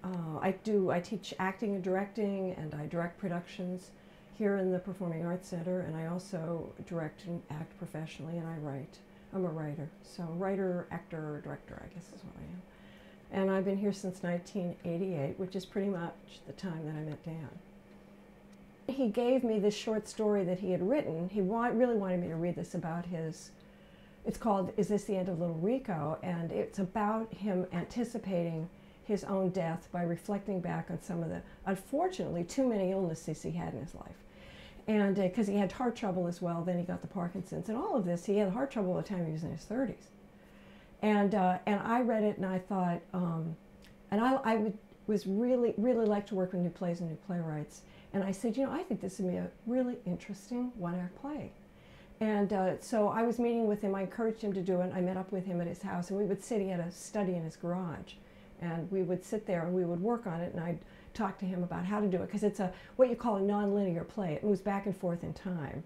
I teach acting and directing, and I direct productions here in the Performing Arts Center, and I also direct and act professionally, and I write. I'm a writer, so writer, actor, director, I guess is what I am. And I've been here since 1988, which is pretty much the time that I met Dan. He gave me this short story that he had written. He really wanted me to read this about his, it's called Is This the End of Little Rico? And it's about him anticipating his own death by reflecting back on some of the, unfortunately, too many illnesses he had in his life. And because he had heart trouble as well, then he got the Parkinson's and all of this. He had heart trouble by the time he was in his 30s. And I read it and I thought, and I was really like to work with new plays and new playwrights. And I said, you know, I think this would be a really interesting one-act play. And so I was meeting with him. I encouraged him to do it. I met up with him at his house, and we would sit. He had a study in his garage, and we would sit there and we would work on it. And I'd talk to him about how to do it, because it's a what you call a non-linear play. It moves back and forth in time,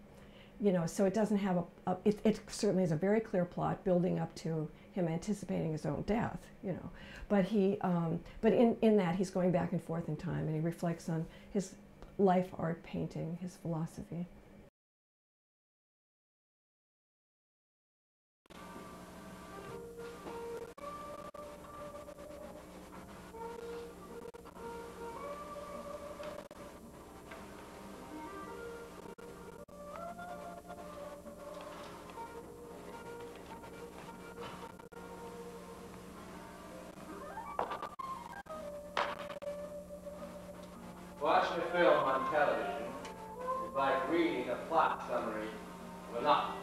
you know. So it doesn't have it certainly has a very clear plot building up to him anticipating his own death, you know. But but in that he's going back and forth in time, and he reflects on his life, art, painting, his philosophy. Watching a film on television is like reading a plot summary of a novel.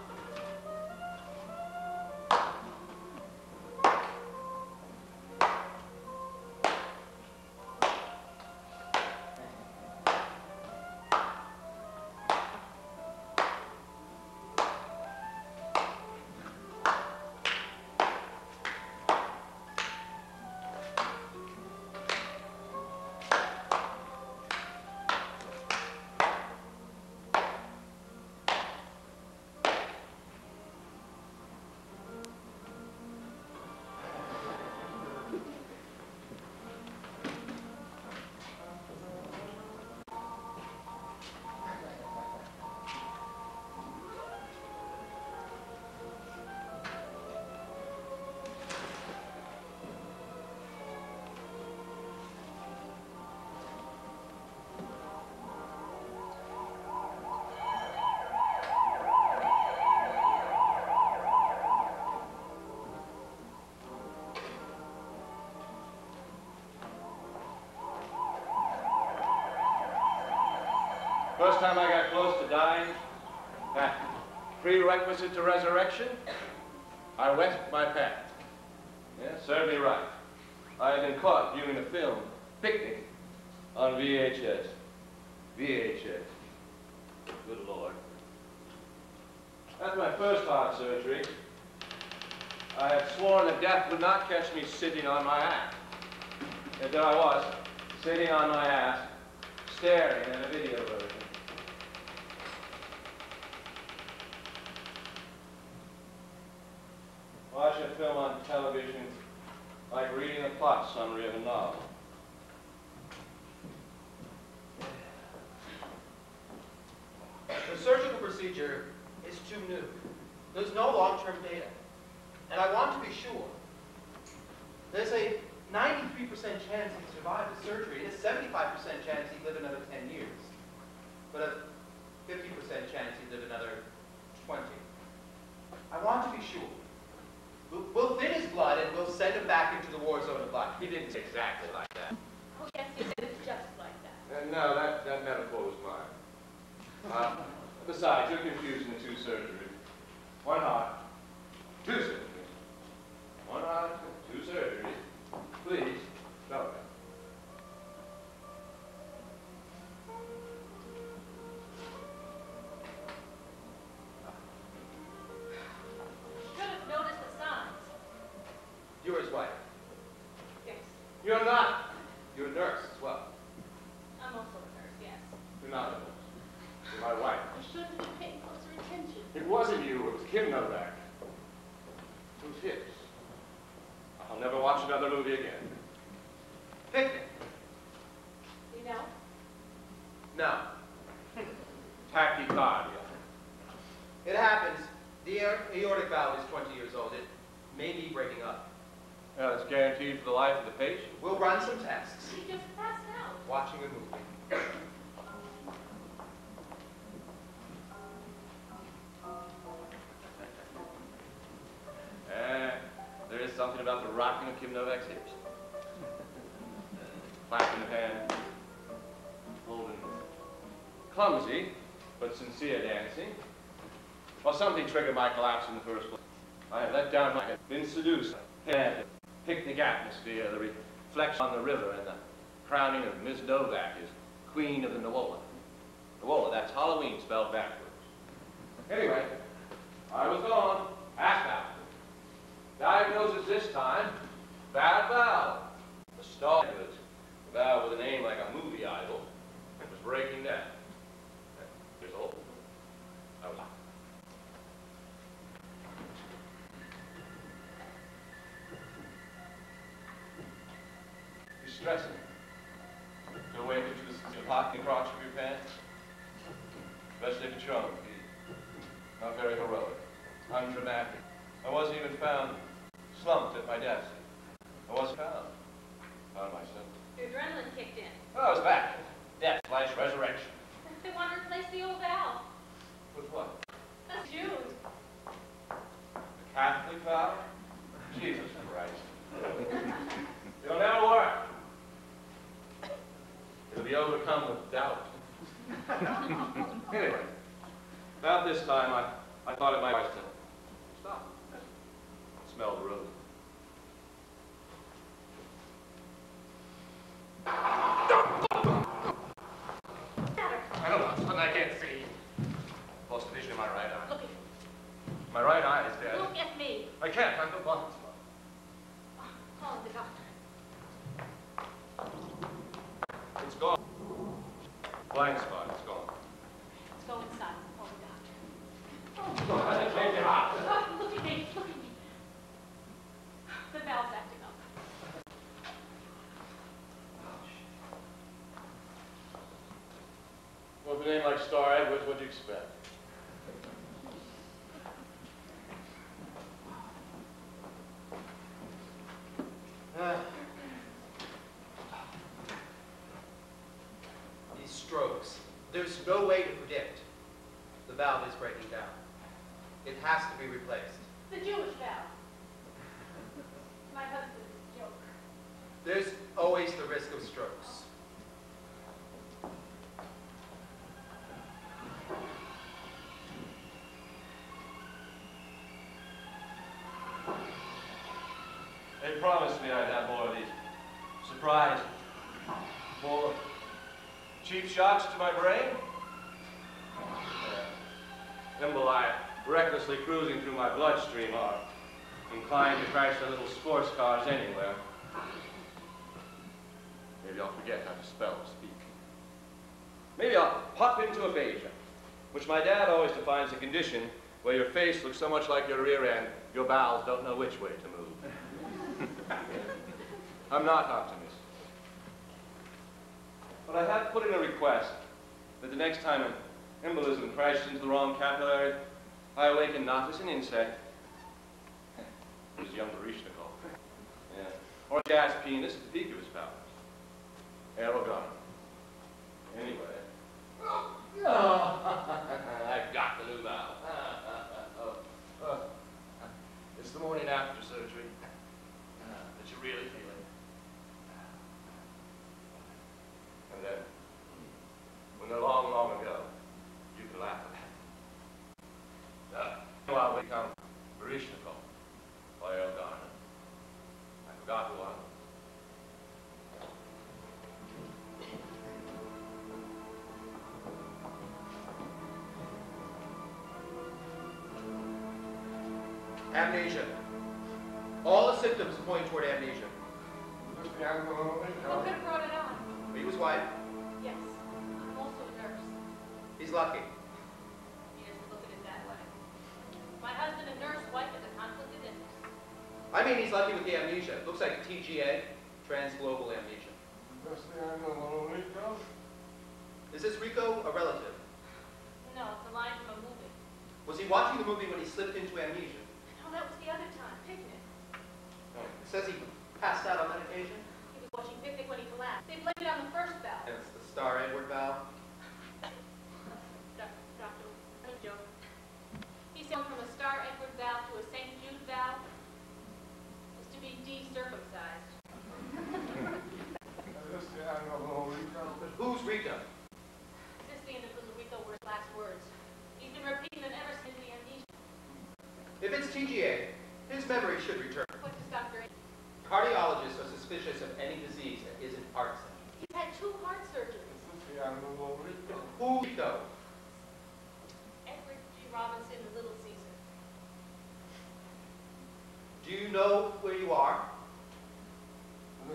First time I got close to dying, prerequisite to resurrection, I went my path. Yeah, served me right. I had been caught viewing a film, Picnic, on VHS. VHS. Good Lord. After my first heart surgery, I had sworn that death would not catch me sitting on my ass. And there I was, sitting on my ass, staring at a video version. Watching a film on television like reading a plot summary of a novel. The surgical procedure is too new. There's no long-term data. And I want to be sure. There's a 93% chance he'd survive the surgery, and a 75% chance he'd live another 10 years. But a 50% chance he'd live another 20. I want to be sure. We'll thin his blood and we'll send him back into the war zone of life. He didn't say exactly like that. Oh, yes, he said it's just like that. No, that metaphor was mine. Besides, you're confusing the two surgeries. One heart, two surgeries. One heart, two surgeries. Please, don't. You're his wife. Yes. You're not. You're a nurse as well. I'm also a nurse, yes. You're not a nurse. You're my wife. I should have been paying closer attention. It wasn't you. It was Kim Novak. It was his. I'll never watch another movie again. Picnic. may be breaking up. It's guaranteed for the life of the patient. We'll run some tests. She just passed out. Watching a movie. There is something about the rocking of Kim Novak's hips. Clap in hand, holding clumsy but sincere dancing. Well, something triggered my collapse in the first place. I had let down my head, been seduced. The picnic atmosphere, the reflection on the river, and the crowning of Miss Novak as Queen of the Nuola. Nuola, that's Halloween spelled backwards. Anyway, I was gone, passed out. Diagnosis this time, bad valve. The star was a valve with a name like a movie idol. It was breaking down. Years old. I was You're stressing. To wake into the pocket crotch of your pants. Especially if it's your own feet. Not very heroic. Undramatic. I wasn't even found slumped at my desk. I wasn't found. Found myself. Your adrenaline kicked in. Oh, I was back. Death, life, resurrection. They want to replace the old valve. With what? That's June. The Catholic vow? Jesus Christ. It'll never work. It'll be overcome with doubt. Anyway, about this time, I thought it might be wise to stop. Smell the room. I don't know, something I can't see. Lost the vision in my right eye. Look at me. My right eye is dead. Look at me. I can't, I'm the blind spot. Calling the doctor. It's gone. Blind spot, it's gone. Let's go inside and call the doctor. Take it off. Oh, look at me. Look at me. The valve's acting up. Well, with a name like Star Edwards, what'd you expect? These strokes. There's no way to predict. The valve is breaking down. It has to be replaced. The Jewish valve. My husband's a joke. There's always the risk of strokes. They promised me I'd have more of these surprise, more cheap shots to my brain. Emboli recklessly cruising through my bloodstream are inclined to crash their little sports cars anywhere. Maybe I'll forget how to spell or speak. Maybe I'll pop into aphasia, which my dad always defines a condition where your face looks so much like your rear end, your bowels don't know which way to move. I'm not optimistic. But I have put in a request that the next time an embolism crashes into the wrong capillary, I awaken not as an insect, as young Barishnikov, yeah, or a gas penis at the peak of his powers. Arrogant. Anyway. I've got the new valve. It's the morning after surgery that you really feel it. And then, when long, long ago, you can laugh at that. While we become Barishnikov, by Earl Garner. I forgot who I was. Amnesia. All the symptoms point toward amnesia. Who could have brought it on? Are you his wife? Yes. I'm also a nurse. He's lucky. He doesn't look at it that way. My husband, a nurse, wife is a conflict of interest. I mean, he's lucky with the amnesia. Looks like TGA, transglobal amnesia. Is this Rico a relative? No, it's a line from a movie. Was he watching the movie when he slipped into amnesia? No, that was the other time. Picnic. If it's TGA, his memory should return. What does Dr. Cardiologists are suspicious of any disease that isn't heart centered. He's had 2 heart surgeries. Who, Rico? Edward G. Robinson, the Little Caesar. Do you know where you are? Who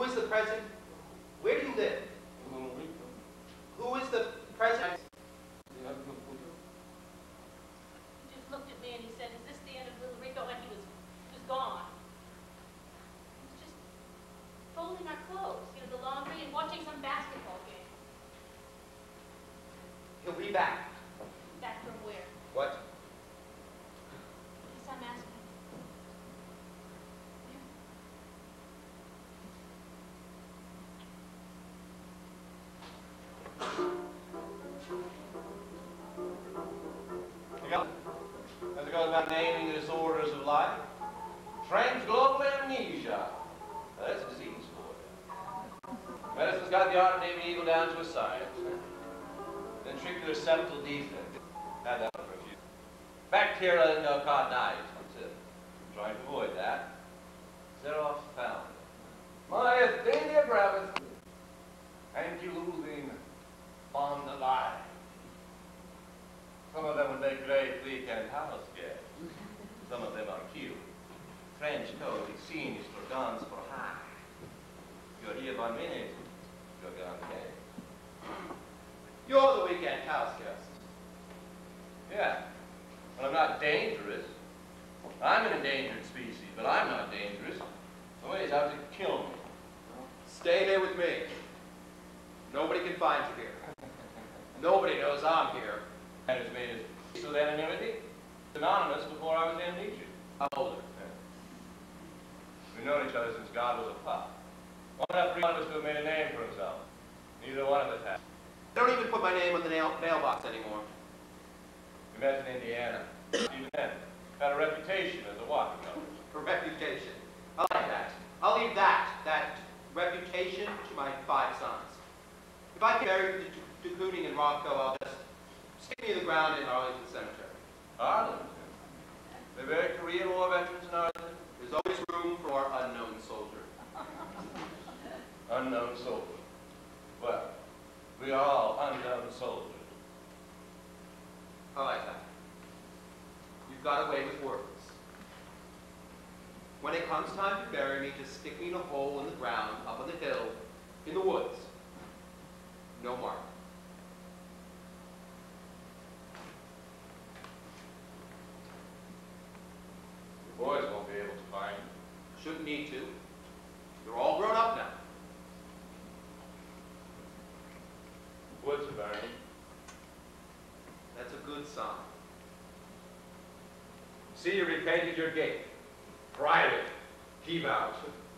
is the president? Where do you live? Who is the president? He just looked at me and he said, "Is this the end of Little Rico?" And he was gone. He was just folding our clothes, the laundry, and watching some basketball game. He'll be back. Back from where? What? Yes, I'm asking. As it goes about naming the disorders of life, transglobal amnesia. That's a disease for you. Medicine's got the art of naming evil down to a science. Ventricular septal defect. Had that one for a few. Bacterial endocarditis. Trying to avoid that. Xerox found. Myasthenia gravis. Ankylosing spondylitis. Some of them would make great weekend house guests. Some of them are cute. French code, scenes for guns for high. You're here 1 minute, you're gone again. You're the weekend house guest. Yeah. Well, I'm not dangerous. I'm an endangered species, but I'm not dangerous. Somebody's out to kill me. Stay here with me. Nobody can find you here. Nobody knows I'm here. And it's made his peace with anonymity. Anonymous before I was amnesia. I'm older. We've known each other since God was a pup. Long enough for one of us to have made a name for himself. Neither one of us has. They don't even put my name on the mailbox anymore. We met in Indiana. Even then, had a reputation as a walking number. For reputation. I like that. I'll leave that reputation to my 5 sons. If I can bury de Kooning and Rocco, I'll just stick me in the ground in Arlington Cemetery. Arlington? They're very Korean War veterans in Arlington? There's always room for unknown soldier. Unknown soldier. Well, we are all unknown soldiers. I like that. You've got away with words. When it comes time to bury me, just stick me in a hole in the ground, up on the hill, in the woods. No mark. The boys won't be able to find you. Shouldn't need to. You're all grown up now. Woods are burning. That's a good sign. See, you repainted your gate. Private. Keep out.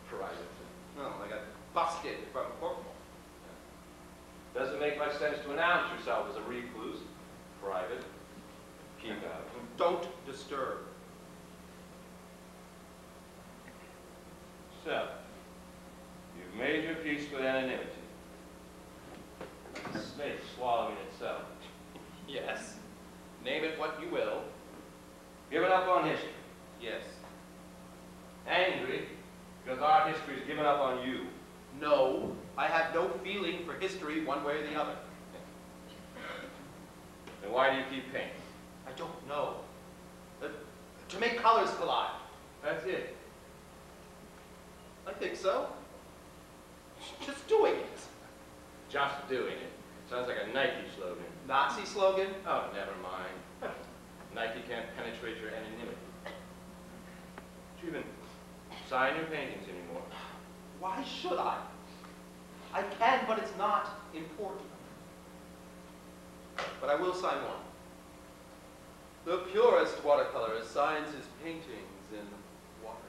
Private. No, I got busted from corporal. Doesn't make much sense to announce yourself as a recluse. Private. Keep out. Don't disturb. So, you've made your peace with anonymity. Like a snake swallowing itself. Yes. Name it what you will. Given up on history. Yes. Angry because our history's given up on you. No, I have no feeling for history one way or the other. Then why do you keep painting? I don't know. To make colors collide. That's it. I think so. Just doing it. Just doing it. Sounds like a Nike slogan. Nazi slogan? Oh, never mind. Nike can't penetrate your anonymity. Don't you even sign your paintings anymore? Why should I? I can, but it's not important. But I will sign one. The purest watercolorist signs his paintings in watercolor.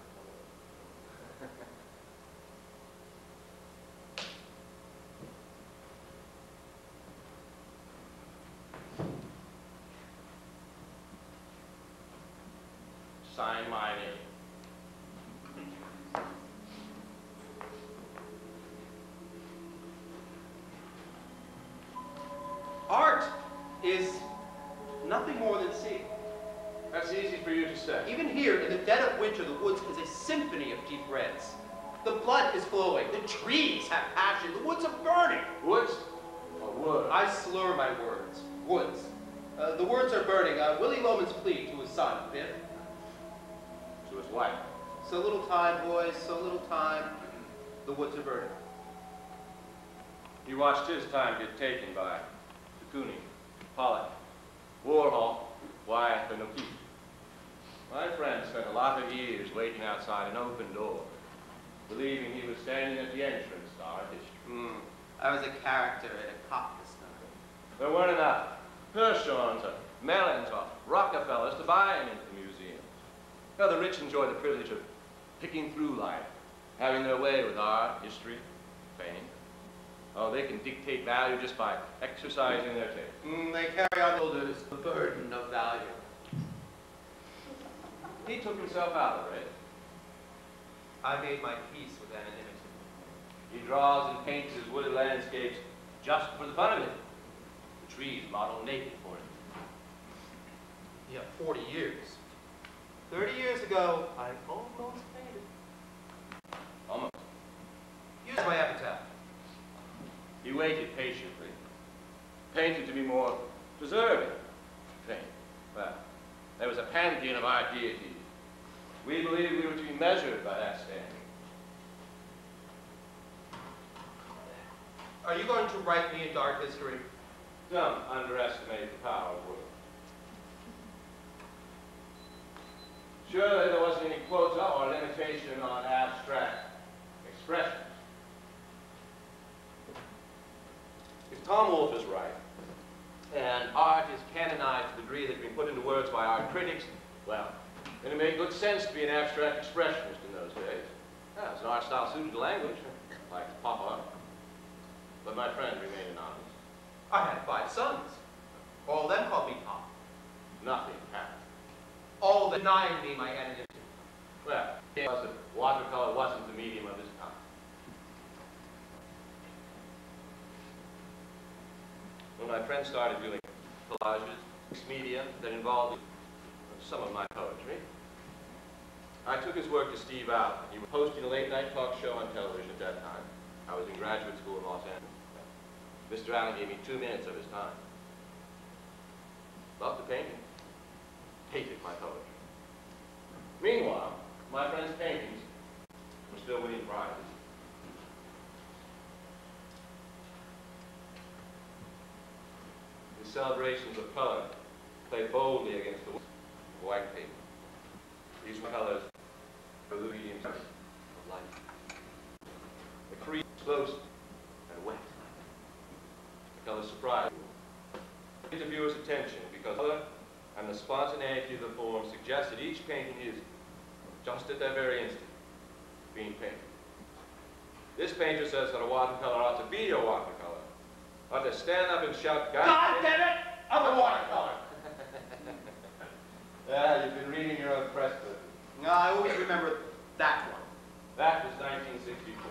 Sign my name. Art is nothing more than seeing. That's easy for you to say. Even here, in the dead of winter, the woods is a symphony of deep reds. The blood is flowing. The trees have passion. The woods are burning. Woods or wood? I slur my words. Woods. The words are burning. Willie Loman's plea to his son, Biff. To his wife. So little time, boys, so little time. The woods are burning. He watched his time get taken by de Kooning, Pollock, Warhol, Wyeth, and O'Keefe. My friend spent a lot of years waiting outside an open door, believing he was standing at the entrance to our history. I was a character in a cocktail story. There weren't enough Hershorns or Mellons or Rockefellers to buy him into the museum. Now, the rich enjoy the privilege of picking through life, having their way with art, history, fame. Oh, they can dictate value just by exercising their taste. They carry on the burden of value. He took himself out of the race. I made my peace with anonymity. He draws and paints his wooded landscapes just for the fun of it. The trees model naked for him. Yeah, 40 years. 30 years ago, I almost painted. Almost. Use my epitaph. He waited patiently, painted to be more preserving. Paint. Well, there was a pantheon of our deities. We believed we were to be measured by that standard. Are you going to write me a dark history? Don't underestimate the power of words. Surely there wasn't any quota or limitation on abstract expressions. If Tom Wolfe is right, and art is canonized to the degree that it's been put into words by our critics, well, then it made good sense to be an abstract expressionist in those days. Yeah, it was an art style suited to language, like pop art. But my friend remained anonymous. I had 5 sons. All of them called me Tom. Nothing happened. All denying me my anonymity. Well, it was that watercolor wasn't the medium of his time. When my friend started doing collages, mixed media that involved some of my poetry, I took his work to Steve Allen. He was hosting a late-night talk show on television at that time. I was in graduate school in Los Angeles. Mr. Allen gave me 2 minutes of his time. Loved the painting. Hated my poetry. Meanwhile, my friend's paintings were still winning prizes. His celebrations of color play boldly against the white paper. These were colors for the medium of light. The crease close and wet. The color surprised the viewer's attention because color and the spontaneity of the form suggest that each painting is, just at that very instant, being painted. This painter says that a watercolor ought to be a watercolor. Ought to stand up and shout, God damn it! I'm a watercolor! Yeah, you've been reading your own press clippings. No, I always remember that one. That was 1964.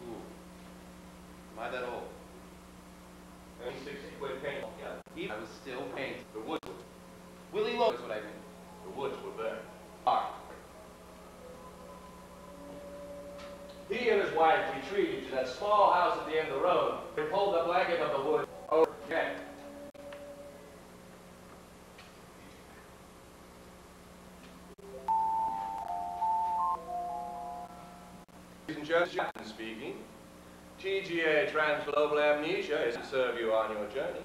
Ooh. Am I that old? 1960 quit painting altogether. I was still painting. The woods were, Willie Lowe is what I mean. the woods were bare. Art. He and his wife retreated to that small house at the end of the road and pulled the blanket of the wood over his head. Ladies and gentlemen, speaking. TGA Transglobal Amnesia is to serve you on your journey.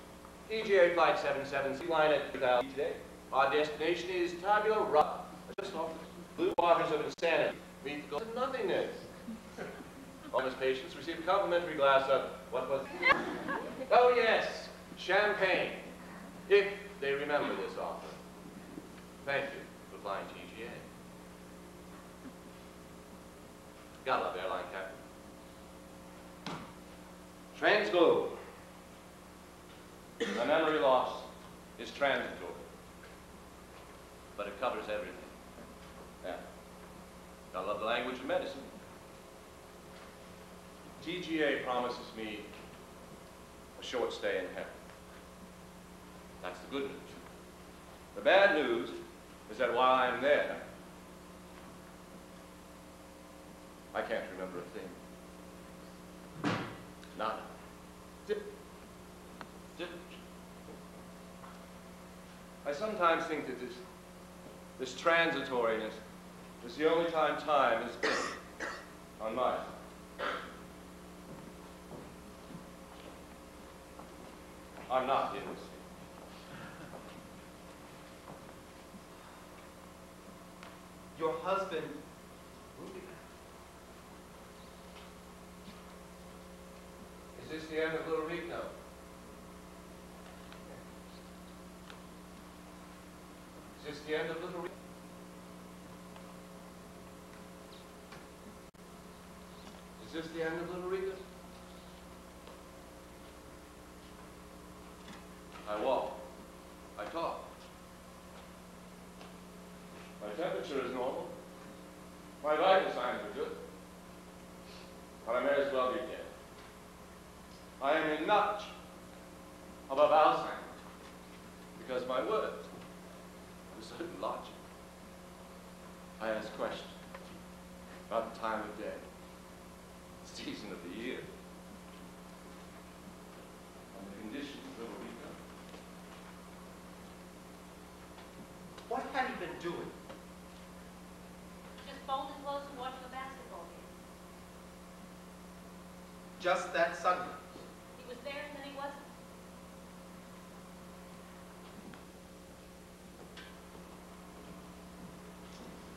TGA Flight 777 line at 2000 today. Our destination is Tabula Rasa, just off the blue waters of insanity. Meet the goals of nothingness. All his patients receive a complimentary glass of what was it? Oh yes, champagne. If they remember this offer. Thank you for flying TGA. Gotta love airline, Captain. Transglobe. My memory loss is transitory, but it covers everything. Yeah. I love the language of medicine. TGA promises me a short stay in heaven. That's the good news. The bad news is that while I'm there, I can't remember a thing. Nada. Zip. Zip. I sometimes think that this transitoriness is the only time time has been on my side. I'm not innocent. Your husband, Is this the end of Little Rico? Is this the end of Little Rico? Is this the end of Little Rico? I walk. I talk. My temperature is normal. My vital signs are good. But I may as well be dead. I am in notch above Alzheimer's because my words have a certain logic. I ask questions about the time of day, the season of the year, and the conditions of Little Rico. what had he been doing? Just folding clothes and watching a basketball game. Just that Sunday. He was there and then he wasn't.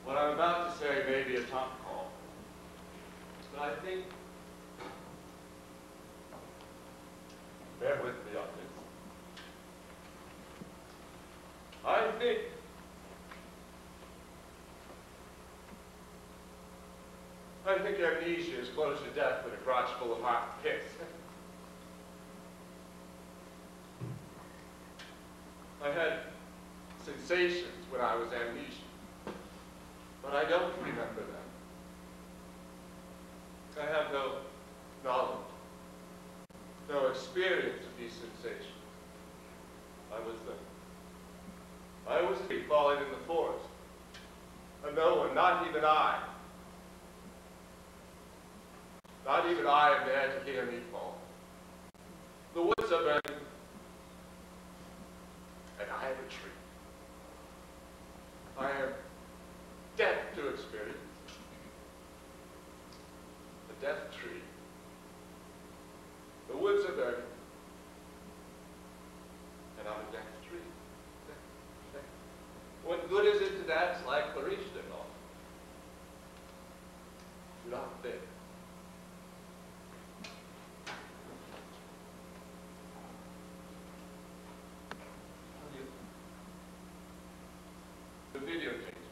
What I'm about to say may be a top call, but I think, bear with me on this. I think amnesia is close to death with a crotch full of hot pits. I had sensations when I was amnesia, but I don't remember them. I have no knowledge, no experience of these sensations. I was a tree falling in the forest, and no one, not even I am there to hear me fall. The woods are burning, and I am a tree. I am deaf to experience. A deaf tree. The woods are burning, and I'm a deaf tree. What good is it to dance like Clarice did all? You're not there. The videotape.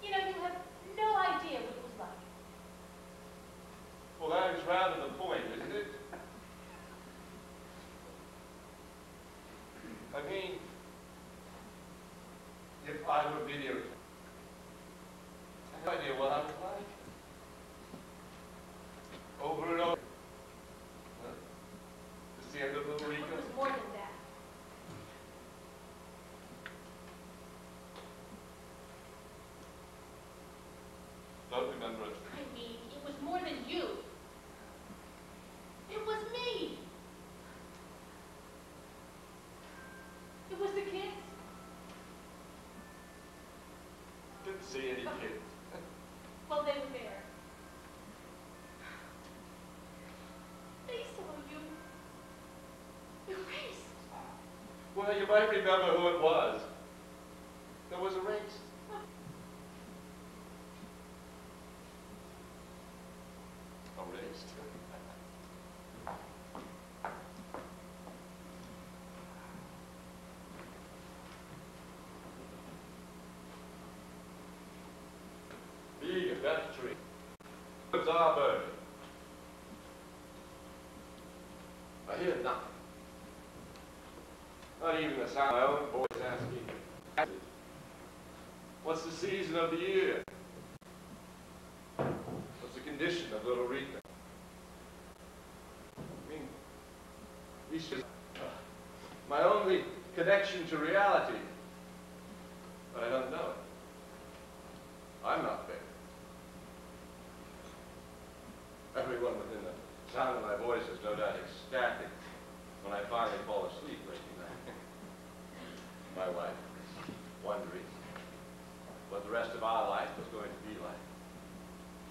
You know, you have no idea what it was like. Well, that is rather the point, isn't it? I mean, if I were videotaped, I have no idea what I was like. Over and over. Huh? It's the end of Little Rico. It was more than that. Don't remember it. I mean, it was more than you. It was me. It was the kids. Didn't see any kids. Well, they were there. They saw you. Erased. Well, you might remember who it was. That was erased. Erased. Being a deaf tree. Woods are burning. I hear nothing. Not even the sound of my own voice asking, what's the season of the year? What's the condition of Little Rico? I mean, my only connection to reality, but I don't know it. I'm not there. Everyone within the sound of my voice is no doubt ecstatic when I finally fall asleep late tonight. My wife, wondering what the rest of our life was going to be like,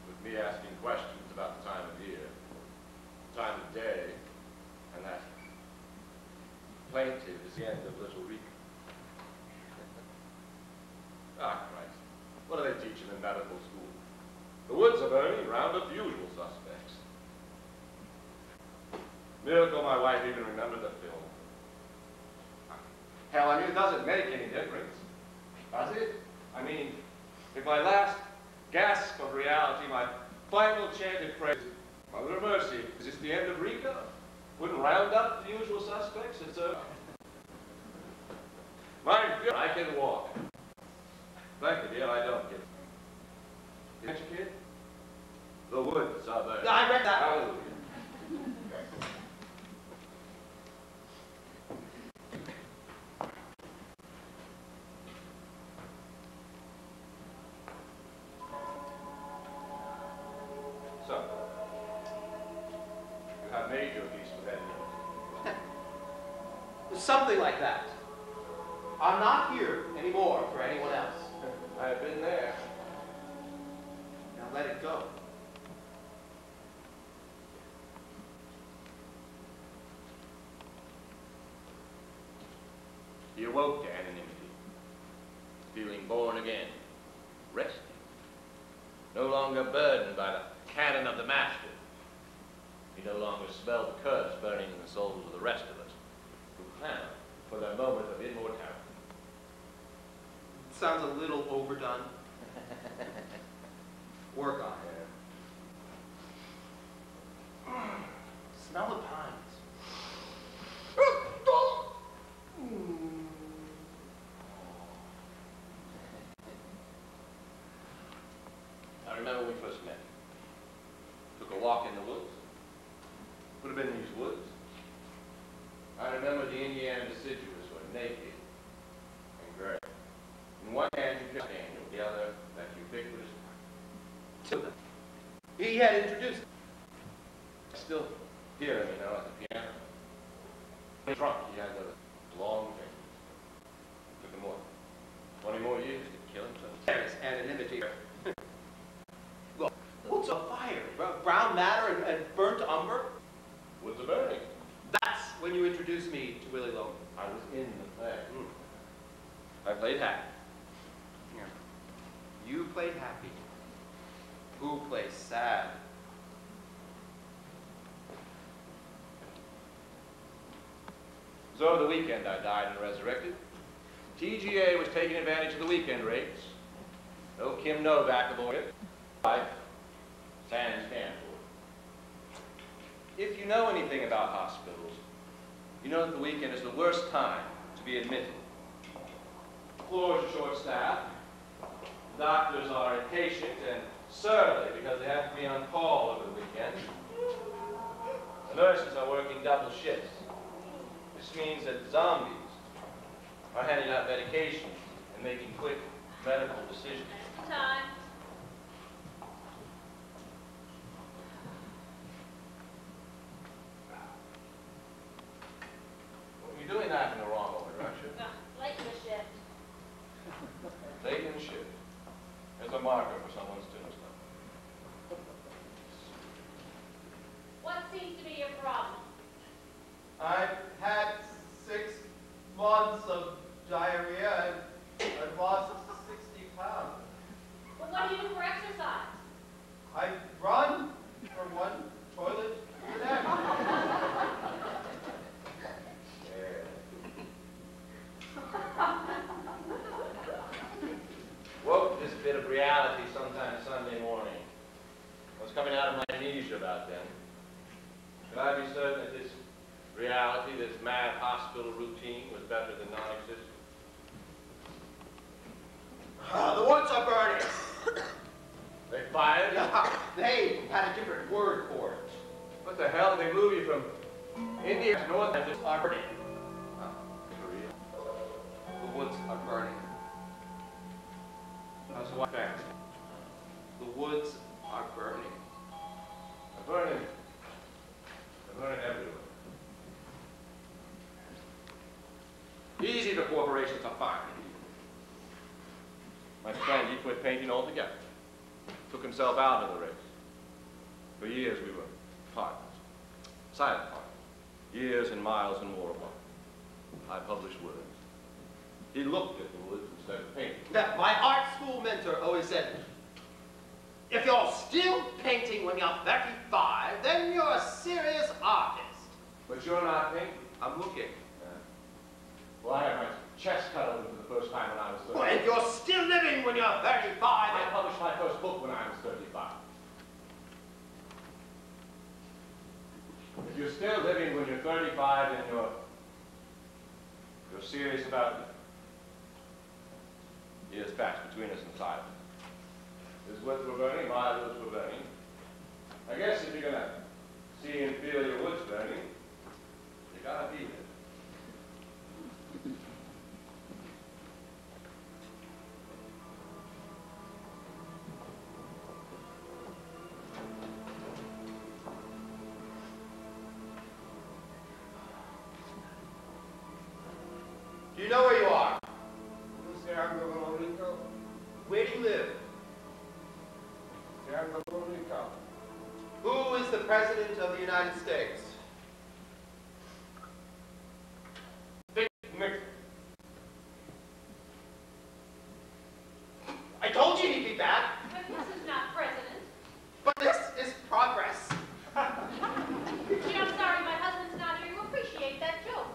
with me asking questions about the time of year, time of day, and that plaintive is the end of little Rico. Ah, Christ. What do they teach him in medical school? The woods are burning, round up the usual suspects. Miracle my wife even remembered the film. Hell, I mean, it doesn't make any difference, does it? I mean, if my last gasp of reality, my final chanted phrase, Mother of Mercy, is this the end of Rico? Wouldn't round up the usual suspects? It's a... My God, I can walk. Thank you, dear, I don't get it. Can't you, kid? The woods are there. I read that. Hallelujah. So, you have made your peace with Daniel. Something like that. I'm not here anymore for anyone else. I have been there. Now let it go. He awoke to anonymity, feeling born again, resting, no longer burdened by the cannon of the master. He no longer smelled the curse burning in the souls of the rest of us, who clamor for their moment of immortality. It sounds a little overdone. Work on it. Smell the pines. I remember when we first met. Took a walk in the woods. Would have been in these woods. I remember the Indiana deciduous were naked and gray. In one hand you kept Daniel, the other that ubiquitous To them. He had introduced. I still hear him, at the piano. In the trunk, he had those long fingers. Took him what, 20 more years to kill himself. There's anonymity. Look, what's a fire? Brown matter and burnt umber? Woods are burning. That's when you introduced me to Willie Logan. I was in the play. I played happy. Yeah. You played happy. Who plays sad? So over the weekend I died and resurrected. TGA was taking advantage of the weekend rates. No Kim Novak aboard it. Life, sans Stanford. If you know anything about hospitals, you know that the weekend is the worst time to be admitted. Floors are short-staffed. Doctors are impatient and surly because they have to be on call over the weekend. The nurses are working double shifts. This means that zombies are handing out medications and making quick medical decisions. Time. You're doing that in the wrong order, aren't you? Late in the shift. Late in the shift. There's a marker for someone's tombstone. What seems to be your problem? I've had 6 months of diarrhea and I've lost 60 pounds. Well, what do you do for exercise? I run from one toilet to the next. Woke this bit of reality sometime Sunday morning. I was coming out of my amnesia about then. Could I be certain that this reality, this mad hospital routine, was better than non-existent? The woods are burning. They fired you? They had a different word for it. What the hell? They move you from India to North and just are burning. Oh, Korea. white fast. The woods are burning. They're burning. They're burning everywhere. Easy the corporations are firing. My friend, he quit painting altogether. Took himself out of the race. For years we were partners. Silent partners. Years and miles and more apart. I published words. He looked at the woods instead of painting. That my art school mentor always said, if you're still painting when you're 35, then you're a serious artist. But you're not painting. I'm looking. Well, I had my chest cut open for the first time when I was 35. Well, if you're still living when you're 35, I published my first book when I was 35. If you're still living when you're 35 and you're serious about it, years passed between us in silence. His woods were burning, my woods were burning. I guess if you're going to see and feel your woods burning, you got to be there. do you know where you are? Rico. Where do you live? Rico. Who is the President of the United States? Nixon. I told you he'd be back. But this is not president. But this is progress. Gee, I'm sorry my husband's not here to appreciate that joke.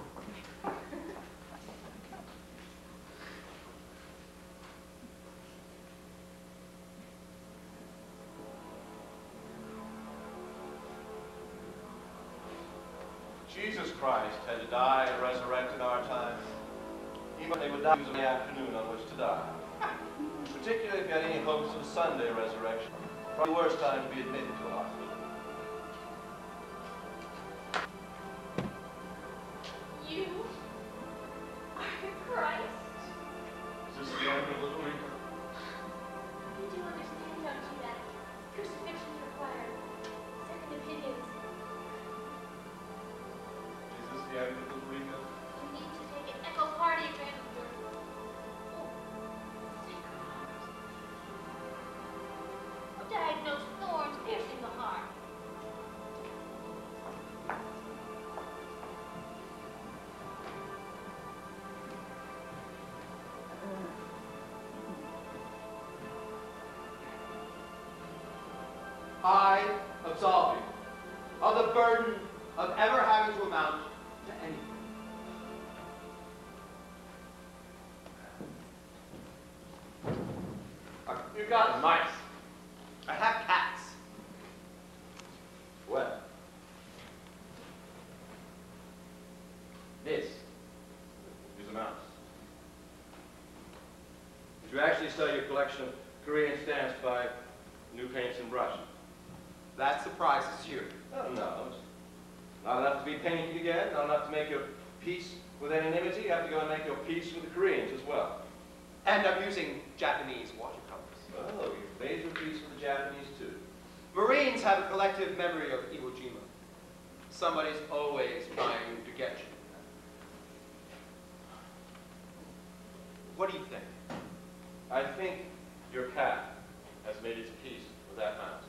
Jesus Christ had to die and resurrect in our time. Even they would die in the afternoon on which to die. Particularly if you had any hopes of Sunday resurrection. Probably the worst time to be admitted to a hospital. You are the Christ. Is this the end of Little Rico? You do understand, don't you, that crucifixions require second opinions. Is this the end of Little Rico? You need to take an echocardiogram of your sacred heart. Diagnose thorns piercing the heart. I absolve you of the burden of ever having to amount to anything. You've got mice. I have cats. Well, this is a mouse. Did you actually sell your collection of Korean stamps by new paints and brushes? That surprises you. Oh, no. It's not enough to be painted again, not enough to make your peace with anonymity. You have to go and make your peace with the Koreans as well. And I'm using Japanese watercolors. Oh, you've made your peace with the Japanese too. Marines have a collective memory of Iwo Jima. Somebody's always trying to get you. What do you think? I think your cat has made its peace with that mouse.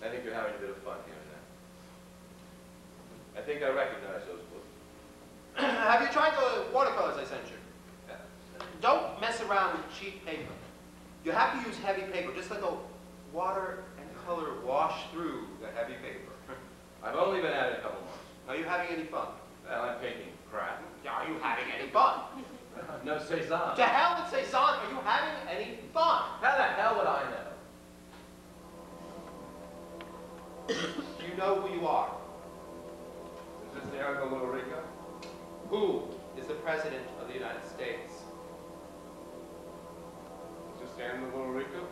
I think you're having a bit of fun here and there. I think I recognize those books. Have you tried the watercolors I sent you? Don't mess around with cheap paper. You have to use heavy paper. Just let the water and color wash through the heavy paper. I've only been at it a couple months. Are you having any fun? Well, I'm painting crap. Are you having any fun? No Cezanne. To hell with Cezanne, are you having any fun? How the hell would I know? Do you know who you are? Is this the Uncle Little Rico? Who is the President of the United States? Is this the Uncle Little Rico?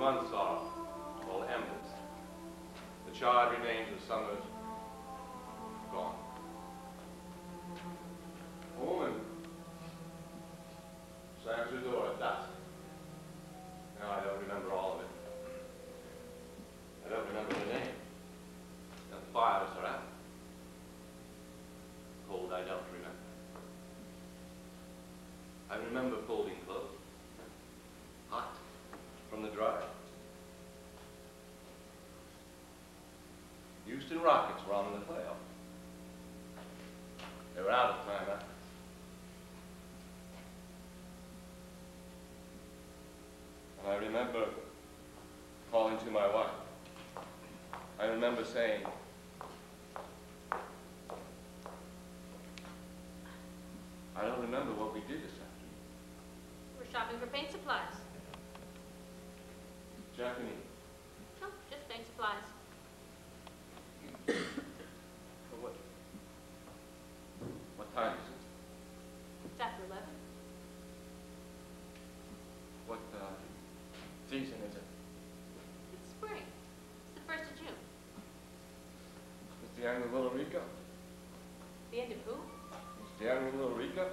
one sorrow, called embers. The charred remains of summers gone. A woman slams her door at dusk. Now I don't remember all of it. I don't remember her name. The fires are out. Cold I don't remember. I remember folding clothes. Hot from the dryer. Houston Rockets were on in the playoffs. They were out of time after. And I remember calling to my wife. I remember saying, I don't remember what we did this afternoon. We're shopping for paint supplies. Japanese. No, just paint supplies. For what? What time is it? It's after 11. What season is it? It's spring. It's the 1st of June. It's the end of Little Rico. The end of who? It's the end of Little Rico.